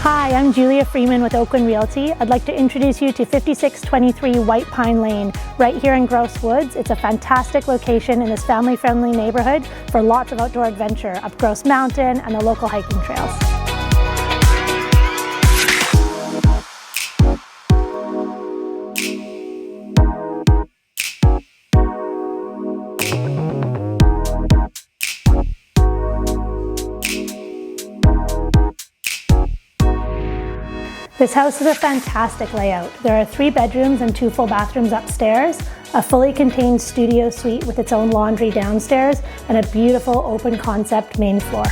Hi, I'm Julia Freeman with Oakland Realty. I'd like to introduce you to 5623 White Pine Lane, right here in Grouse Woods. It's a fantastic location in this family-friendly neighborhood for lots of outdoor adventure up Grouse Mountain and the local hiking trails. This house is a fantastic layout. There are 3 bedrooms and 2 full bathrooms upstairs, a fully contained studio suite with its own laundry downstairs, and a beautiful open concept main floor.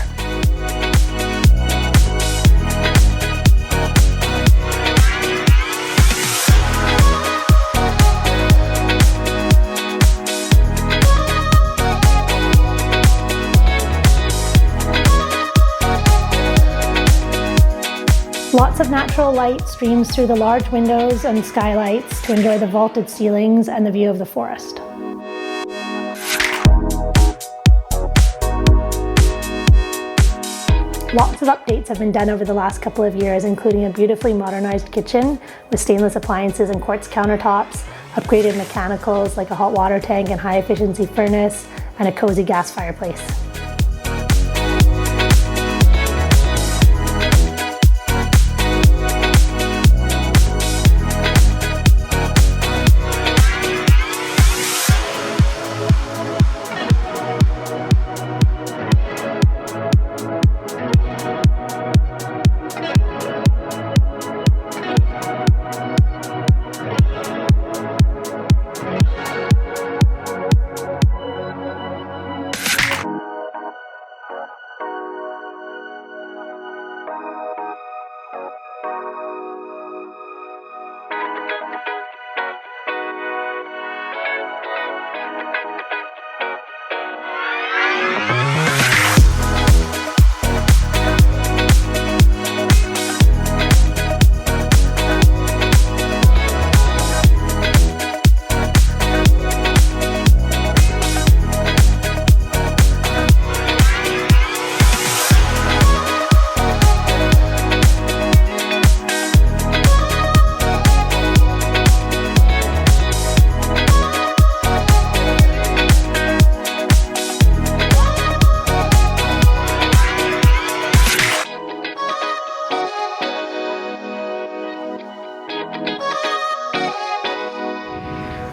Lots of natural light streams through the large windows and skylights to enjoy the vaulted ceilings and the view of the forest. Lots of updates have been done over the last couple of years, including a beautifully modernized kitchen with stainless appliances and quartz countertops, upgraded mechanicals like a hot water tank and high efficiency furnace, and a cozy gas fireplace.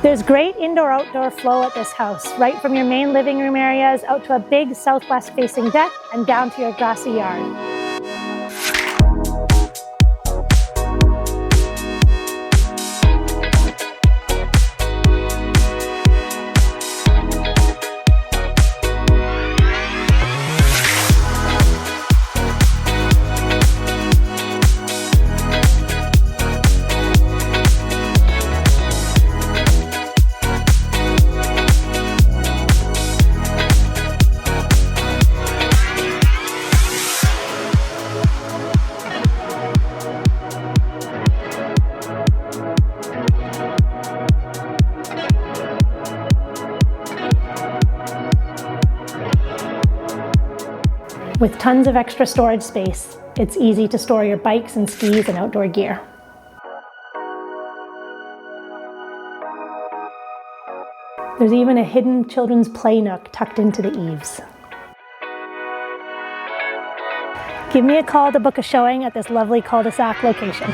There's great indoor-outdoor flow at this house, right from your main living room areas out to a big southwest-facing deck and down to your grassy yard. With tons of extra storage space, it's easy to store your bikes and skis and outdoor gear. There's even a hidden children's play nook tucked into the eaves. Give me a call to book a showing at this lovely cul-de-sac location.